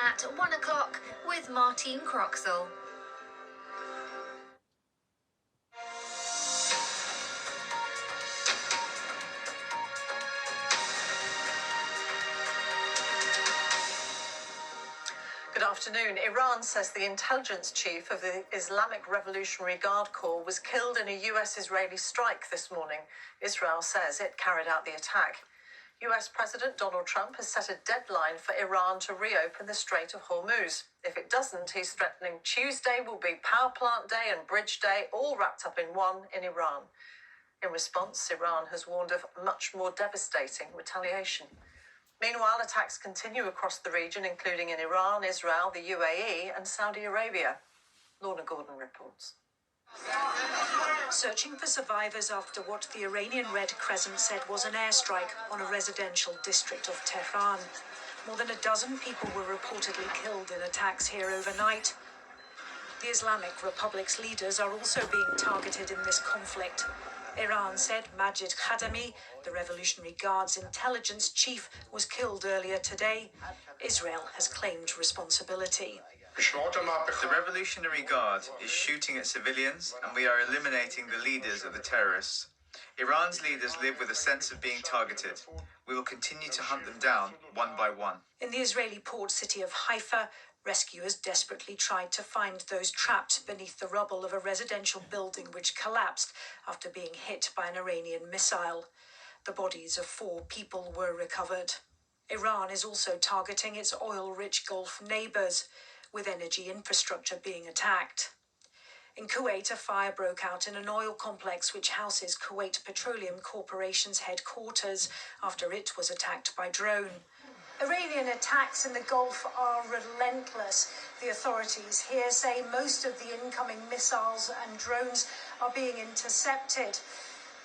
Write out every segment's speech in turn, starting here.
at 1 o'clock with Martine Croxall. Good afternoon. Iran says the intelligence chief of the Islamic Revolutionary Guard Corps was killed in a US-Israeli strike this morning. Israel says it carried out the attack. US President Donald Trump has set a deadline for Iran to reopen the Strait of Hormuz. If it doesn't, he's threatening Tuesday will be power plant day and bridge day, all wrapped up in one in Iran. In response, Iran has warned of much more devastating retaliation. Meanwhile, attacks continue across the region, including in Iran, Israel, the UAE and Saudi Arabia. Lorna Gordon reports. Searching for survivors after what the Iranian Red Crescent said was an airstrike on a residential district of Tehran. More than a dozen people were reportedly killed in attacks here overnight. The Islamic Republic's leaders are also being targeted in this conflict. Iran said Majid Khadami, the Revolutionary Guard's intelligence chief, was killed earlier today. Israel has claimed responsibility. The Revolutionary Guard is shooting at civilians, and we are eliminating the leaders of the terrorists. Iran's leaders live with a sense of being targeted. We will continue to hunt them down one by one. In the Israeli port city of Haifa, rescuers desperately tried to find those trapped beneath the rubble of a residential building which collapsed after being hit by an Iranian missile. The bodies of 4 people were recovered. Iran is also targeting its oil-rich Gulf neighbours, with energy infrastructure being attacked. In Kuwait, a fire broke out in an oil complex which houses Kuwait Petroleum Corporation's headquarters after it was attacked by drone. Iranian attacks in the Gulf are relentless. The authorities here say most of the incoming missiles and drones are being intercepted.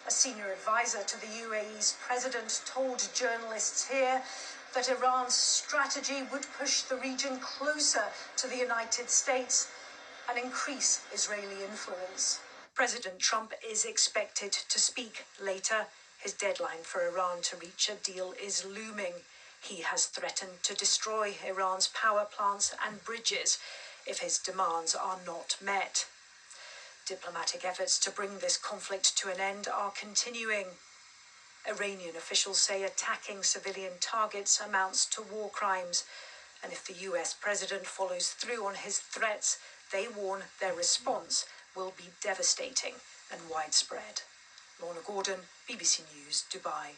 A senior advisor to the UAE's president told journalists here that Iran's strategy would push the region closer to the United States and increase Israeli influence. President Trump is expected to speak later. His deadline for Iran to reach a deal is looming. He has threatened to destroy Iran's power plants and bridges if his demands are not met. Diplomatic efforts to bring this conflict to an end are continuing. Iranian officials say attacking civilian targets amounts to war crimes, and if the US president follows through on his threats, they warn their response will be devastating and widespread. Lorna Gordon, BBC News, Dubai.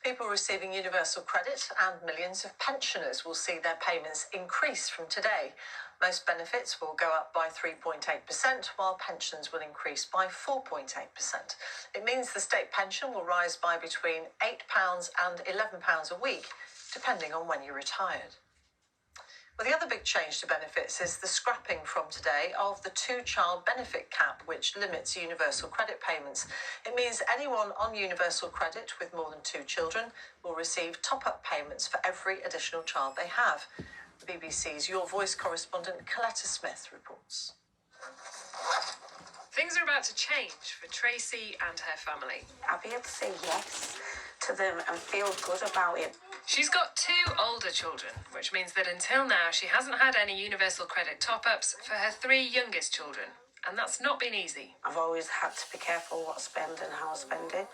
People receiving universal credit and millions of pensioners will see their payments increase from today. Most benefits will go up by 3.8%, while pensions will increase by 4.8%. It means the state pension will rise by between £8 and £11 a week, depending on when you retired. Well, the other big change to benefits is the scrapping from today of the 2-child benefit cap, which limits universal credit payments. It means anyone on universal credit with more than 2 children will receive top-up payments for every additional child they have. The BBC's Your Voice correspondent Coletta Smith reports. Things are about to change for Tracy and her family. I'll be able to say yes to them and feel good about it. She's got 2 older children, which means that until now she hasn't had any universal credit top-ups for her 3 youngest children. And that's not been easy. I've always had to be careful what I spend and how I spend it.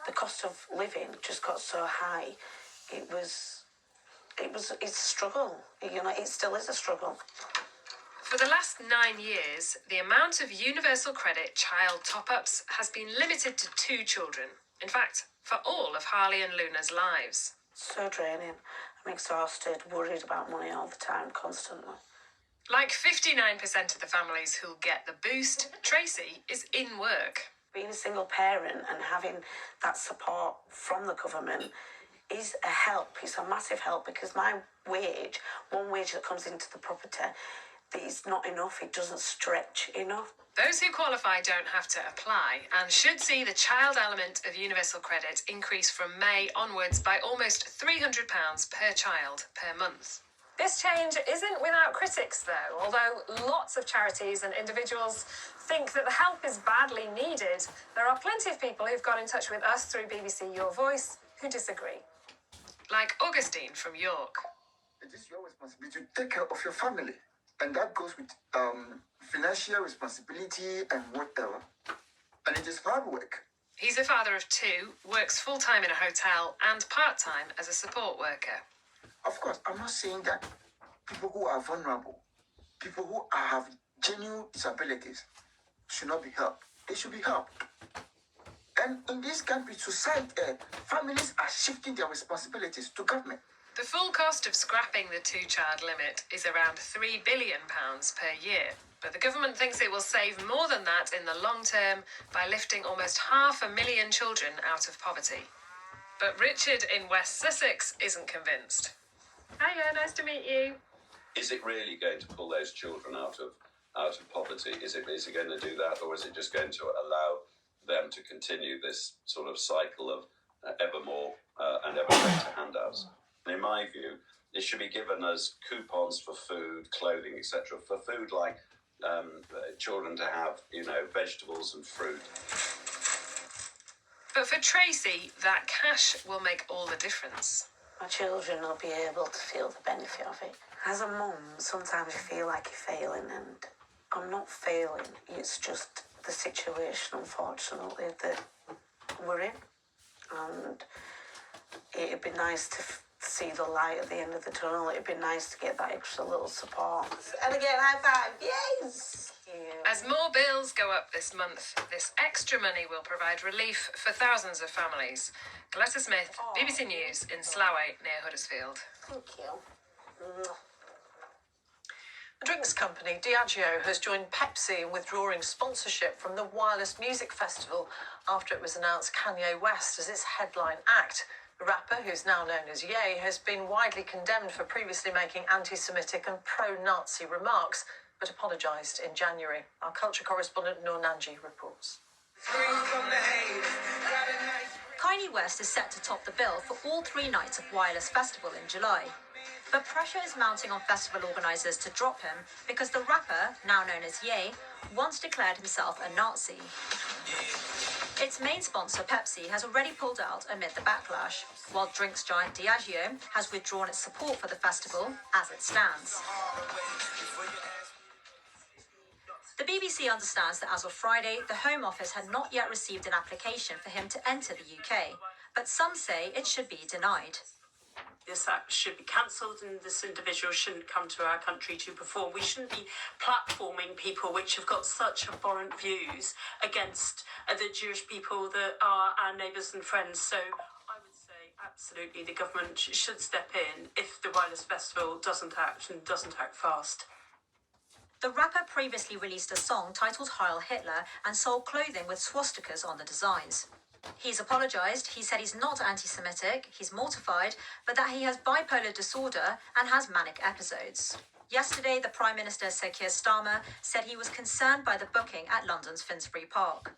The cost of living just got so high. It's a struggle. You know, it still is a struggle. For the last 9 years, the amount of universal credit child top-ups has been limited to 2 children. In fact, for all of Harley and Luna's lives. So draining. I'm exhausted, worried about money all the time, constantly. Like 59% of the families who'll get the boost, Tracy is in work. Being a single parent and having that support from the government is a help. It's a massive help because my wage, one wage that comes into the property, it's not enough. It doesn't stretch enough. Those who qualify don't have to apply and should see the child element of universal credit increase from May onwards by almost £300 per child per month. This change isn't without critics, though. Although lots of charities and individuals think that the help is badly needed, there are plenty of people who've got in touch with us through BBC Your Voice who disagree. Like Augustine from York. It is your responsibility to take care of your family. And that goes with financial responsibility and whatever. And it is hard work. He's a father of two, works full-time in a hotel and part-time as a support worker. Of course, I'm not saying that people who are vulnerable, people who have genuine disabilities should not be helped. They should be helped. And in this country, society, families are shifting their responsibilities to government. The full cost of scrapping the two-child limit is around £3 billion per year, but the government thinks it will save more than that in the long term by lifting almost 500,000 children out of poverty. But Richard in West Sussex isn't convinced. Hiya, nice to meet you. Is it really going to pull those children out of poverty? Is it going to do that, or is it just going to allow them to continue this sort of cycle of ever more and ever greater handouts? In my view, it should be given as coupons for food, clothing, etc. For food like children to have, vegetables and fruit. But for Tracy, that cash will make all the difference. My children will be able to feel the benefit of it. As a mum, sometimes you feel like you're failing, and I'm not failing. It's just the situation, unfortunately, that we're in. And it'd be nice to see the light at the end of the tunnel. It'd be nice to get that extra little support. And again, high five. Yes! Yeah. As more bills go up this month, this extra money will provide relief for thousands of families. Coletta Smith, BBC News in Slowey near Huddersfield. Thank you. The drinks company Diageo has joined Pepsi in withdrawing sponsorship from the Wireless Music Festival after it was announced Kanye West as its headline act. The rapper, who's now known as Ye, has been widely condemned for previously making anti-Semitic and pro-Nazi remarks, but apologised in January. Our culture correspondent Noor Nanji reports. Kanye West is set to top the bill for all 3 nights of Wireless Festival in July. But pressure is mounting on festival organisers to drop him because the rapper, now known as Ye, once declared himself a Nazi. Its main sponsor, Pepsi, has already pulled out amid the backlash, while drinks giant Diageo has withdrawn its support for the festival as it stands. The BBC understands that as of Friday, the Home Office had not yet received an application for him to enter the UK, but some say it should be denied. This act should be cancelled and this individual shouldn't come to our country to perform. We shouldn't be platforming people which have got such abhorrent views against the Jewish people that are our neighbours and friends. So I would say absolutely the government should step in if the Wireless Festival doesn't act and doesn't act fast. The rapper previously released a song titled Heil Hitler and sold clothing with swastikas on the designs. He's apologised. He said he's not anti-Semitic, he's mortified, but that he has bipolar disorder and has manic episodes. Yesterday, the Prime Minister, Sir Keir Starmer, said he was concerned by the booking at London's Finsbury Park.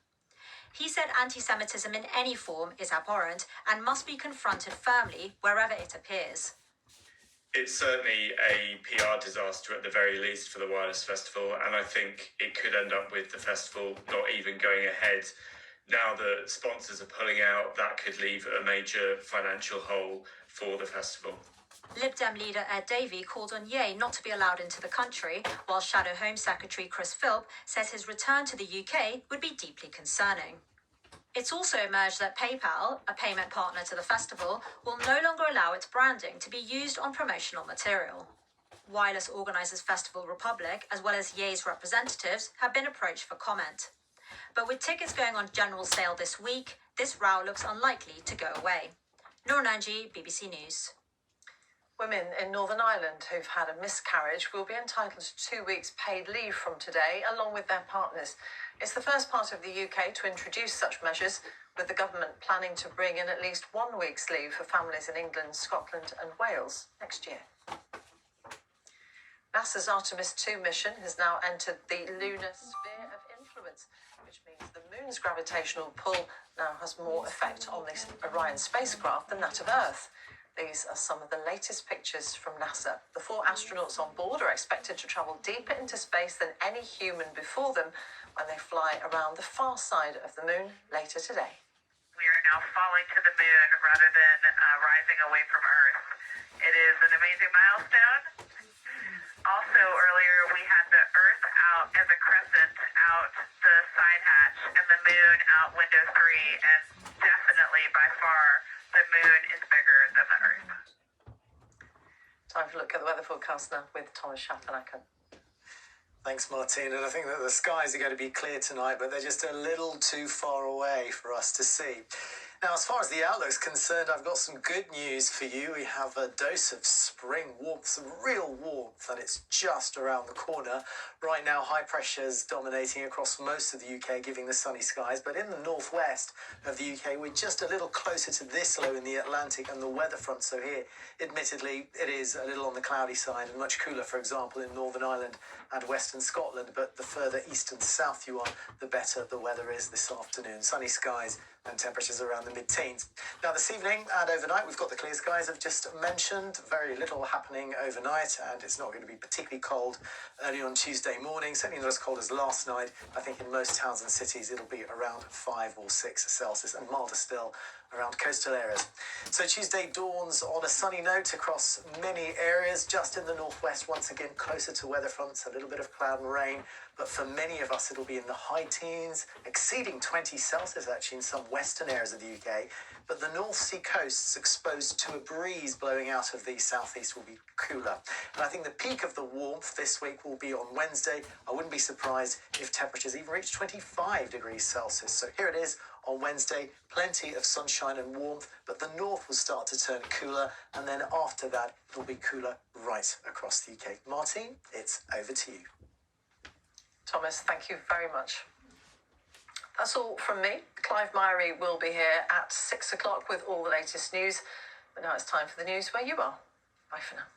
He said anti-Semitism in any form is abhorrent and must be confronted firmly wherever it appears. It's certainly a PR disaster at the very least for the Wireless Festival, and I think it could end up with the festival not even going ahead. Now that sponsors are pulling out, that could leave a major financial hole for the festival. Lib Dem leader Ed Davey called on Ye not to be allowed into the country, while Shadow Home Secretary Chris Philp says his return to the UK would be deeply concerning. It's also emerged that PayPal, a payment partner to the festival, will no longer allow its branding to be used on promotional material. Wireless organisers Festival Republic, as well as Ye's representatives, have been approached for comment. But with tickets going on general sale this week, this row looks unlikely to go away. Noor Nanji, BBC News. Women in Northern Ireland who've had a miscarriage will be entitled to 2 weeks paid leave from today, along with their partners. It's the first part of the UK to introduce such measures, with the government planning to bring in at least 1 week's leave for families in England, Scotland and Wales next year. NASA's Artemis 2 mission has now entered the lunar sphere of influence, which means the moon's gravitational pull now has more effect on this Orion spacecraft than that of Earth. These are some of the latest pictures from NASA. The 4 astronauts on board are expected to travel deeper into space than any human before them when they fly around the far side of the moon later today. We are now falling to the moon rather than rise rising away from Earth. It is an amazing milestone. Also, earlier we had the Earth out as a crescent out the side hatch and the moon out window 3, and definitely by far the moon is bigger than the Earth. Time for a look at the weather forecast now with Thomas Schaffernacker. Thanks, Martine. And I think that the skies are going to be clear tonight, but they're just a little too far away for us to see. Now, as far as the outlook's concerned, I've got some good news for you. We have a dose of spring warmth, some real warmth, and it's just around the corner. Right now, high pressure's dominating across most of the UK, giving the sunny skies. But in the northwest of the UK, we're just a little closer to this low in the Atlantic and the weather front. So here, admittedly, it is a little on the cloudy side and much cooler, for example, in Northern Ireland and Western Scotland. But the further east and south you are, the better the weather is this afternoon. Sunny skies and temperatures around the mid-teens. Now, this evening and overnight, we've got the clear skies I've just mentioned. Very little happening overnight, and it's not going to be particularly cold early on Tuesday morning. Certainly not as cold as last night. I think in most towns and cities, it'll be around 5 or 6 Celsius, and milder still around coastal areas. So Tuesday dawns on a sunny note across many areas. Just in the northwest, once again, closer to weather fronts, a little bit of cloud and rain. But for many of us, it'll be in the high teens, exceeding 20 Celsius actually in some western areas of the UK. But the North Sea coasts exposed to a breeze blowing out of the southeast will be cooler. And I think the peak of the warmth this week will be on Wednesday. I wouldn't be surprised if temperatures even reach 25 degrees Celsius. So here it is on Wednesday, plenty of sunshine and warmth, but the north will start to turn cooler. And then after that, it'll be cooler right across the UK. Martine, it's over to you. Thomas, thank you very much. That's all from me. Clive Myrie will be here at 6 o'clock with all the latest news. But now it's time for the news where you are. Bye for now.